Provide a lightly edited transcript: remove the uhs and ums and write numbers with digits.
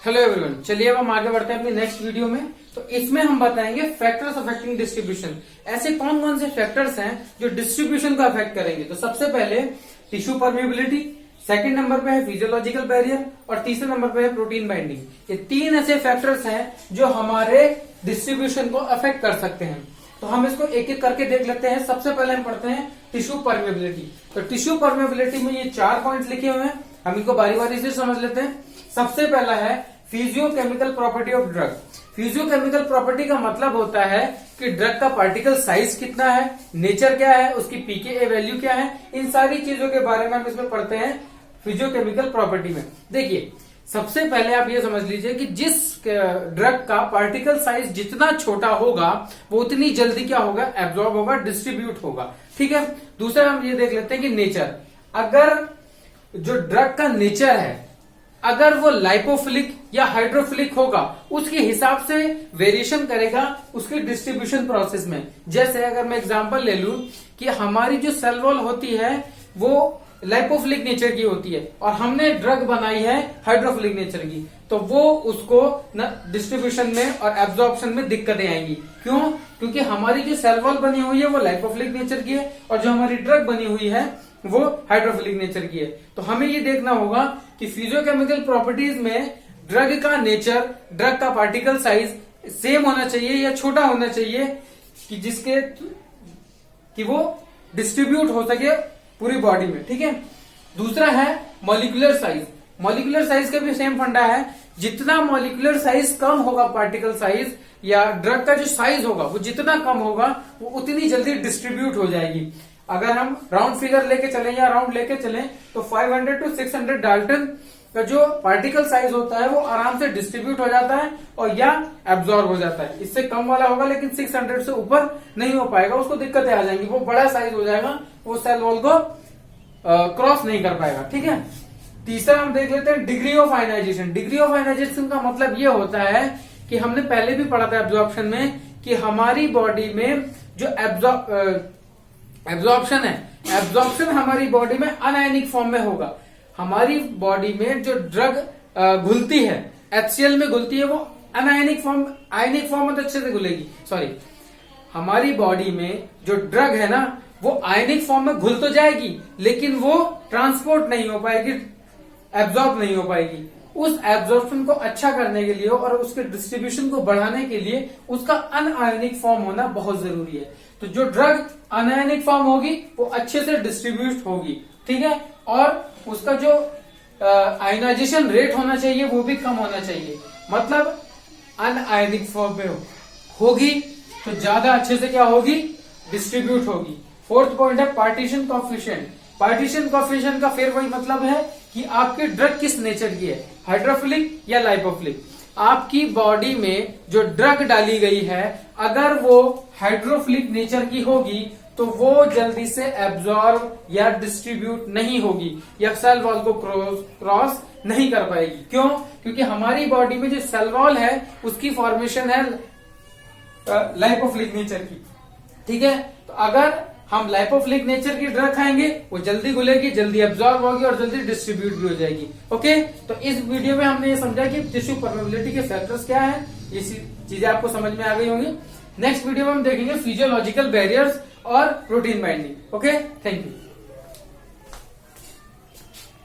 Hello everyone, चलिए अब हम आगे बढ़ते हैं अपनी नेक्स्ट वीडियो में। तो इसमें हम बताएंगे फैक्टर्स अफेक्टिंग डिस्ट्रीब्यूशन। ऐसे कौन कौन से फैक्टर्स हैं जो डिस्ट्रीब्यूशन को अफेक्ट करेंगे। तो सबसे पहले टिश्यू परमेबिलिटी, सेकंड नंबर पे है फिजियोलॉजिकल बैरियर और तीसरे नंबर पे है प्रोटीन बाइंडिंग। ये तीन ऐसे फैक्टर्स हैं जो हमारे डिस्ट्रीब्यूशन को अफेक्ट कर सकते हैं। तो हम इसको एक एक करके देख लेते हैं। सबसे पहले हम पढ़ते हैं टिश्यू परमेबिलिटी। तो टिश्यू परमेबिलिटी में ये 4 पॉइंट्स लिखे हुए हैं, हम इनको बारी बारी से समझ लेते हैं। सबसे पहला है physicochemical property of drug. Physicochemical property का मतलब होता है कि ड्रग का पार्टिकल साइज कितना है, नेचर क्या है, उसकी पीकेए वैल्यू क्या है, इन सारी चीजों के बारे में हम इसमें पढ़ते हैं फिजियोकेमिकल प्रॉपर्टी में। देखिए, सबसे पहले आप ये समझ लीजिए कि जिस ड्रग का पार्टिकल साइज जितना छोटा होगा वो उतनी जल्दी क्या होगा, एब्जॉर्ब होगा, डिस्ट्रीब्यूट होगा। ठीक है। दूसरा हम ये देख लेते हैं कि नेचर। अगर जो ड्रग का नेचर है, अगर वो लाइपोफिलिक या हाइड्रोफिलिक होगा, उसके हिसाब से वेरिएशन करेगा उसकी डिस्ट्रीब्यूशन प्रोसेस में। जैसे अगर मैं एग्जांपल ले लूं कि हमारी जो सेल वॉल होती है वो लाइपोफिलिक नेचर की होती है और हमने ड्रग बनाई है हाइड्रोफिलिक नेचर की, तो वो उसको डिस्ट्रीब्यूशन में और एब्जॉर्प्शन में दिक्कतें आएंगी। क्यों? क्योंकि हमारी जो सेल वॉल बनी हुई है वो लाइपोफिलिक नेचर की है और जो हमारी ड्रग बनी हुई है वो हाइड्रोफिलिक नेचर की है। तो हमें ये देखना होगा कि फिजियोकेमिकल प्रॉपर्टीज में ड्रग का नेचर, ड्रग का पार्टिकल साइज सेम होना चाहिए या छोटा होना चाहिए कि जिसके कि वो डिस्ट्रीब्यूट हो सके पूरी बॉडी में। ठीक है। दूसरा है मॉलिक्यूलर साइज। मॉलिक्यूलर साइज का भी सेम फंडा है। जितना मॉलिक्यूलर साइज कम होगा, पार्टिकल साइज या ड्रग का जो साइज होगा वो जितना कम होगा वो उतनी जल्दी डिस्ट्रीब्यूट हो जाएगी। अगर हम राउंड फिगर लेके चले या राउंड लेके चलें तो 500 to 600 डाल्टन का जो पार्टिकल साइज होता है वो आराम से डिस्ट्रीब्यूट हो जाता है और या एब्जॉर्ब हो जाता है। इससे कम वाला होगा लेकिन 600 से ऊपर नहीं हो पाएगा, उसको दिक्कतें आ जाएंगी, वो बड़ा साइज हो जाएगा, वो सेल वॉल को क्रॉस नहीं कर पाएगा। ठीक है। तीसरा हम देख लेते हैं degree of ionisation. Degree of ionisation का मतलब ये होता है कि हमने पहले भी पढ़ा था एब्जॉर्प्शन में कि हमारी बॉडी में जो एब्जॉर्प्शन है, एब्जॉर्प्शन हमारी बॉडी में अनआयनिक फॉर्म में होगा। हमारी बॉडी में जो ड्रग घुलती है, HCl में घुलती है, वो अनआयनिक फॉर्म, आयनिक फॉर्म में तो अच्छे से घुलेगी। सॉरी, हमारी बॉडी में जो ड्रग है ना वो आयनिक फॉर्म में घुल तो जाएगी लेकिन वो ट्रांसपोर्ट नहीं हो पाएगी, एब्जॉर्ब नहीं हो पाएगी। उस एब्जॉर्प्शन को अच्छा करने के लिए और उसके डिस्ट्रीब्यूशन को बढ़ाने के लिए उसका अनआयनिक फॉर्म होना बहुत जरूरी है। तो जो ड्रग अनआयनिक फॉर्म होगी वो अच्छे से डिस्ट्रीब्यूट होगी। ठीक है। और उसका जो आयनाइजेशन रेट होना चाहिए वो भी कम होना चाहिए, मतलब अनआयनिक फॉर्म में होगी तो ज्यादा अच्छे से क्या होगी, डिस्ट्रीब्यूट होगी। फोर्थ पॉइंट है पार्टीशन कॉफिशिएंट। पार्टीशन कॉफिशिएंट का फिर वही मतलब है कि आपकी ड्रग किस नेचर की है, हाइड्रोफिलिक या लाइपोफिलिक। आपकी बॉडी में जो ड्रग डाली गई है अगर वो हाइड्रोफिलिक नेचर की होगी तो वो जल्दी से एब्जॉर्ब या डिस्ट्रीब्यूट नहीं होगी या सेल वॉल को क्रॉस नहीं कर पाएगी। क्यों? क्योंकि हमारी बॉडी में जो सेल वॉल है उसकी फॉर्मेशन है लाइपोफिलिक नेचर की। ठीक है। तो अगर हम लाइपोफिलिक नेचर की ड्रग खाएंगे वो जल्दी घुलेगी, जल्दी एब्जॉर्ब होगी और जल्दी डिस्ट्रीब्यूट भी हो जाएगी। ओके। तो इस वीडियो में हमने ये समझा कि टिश्यू परमेबिलिटी के फैक्टर्स क्या है, ये चीजें आपको समझ में आ गई होंगी। नेक्स्ट वीडियो में हम देखेंगे फिजियोलॉजिकल बैरियर्स और protein binding. Okay, thank you.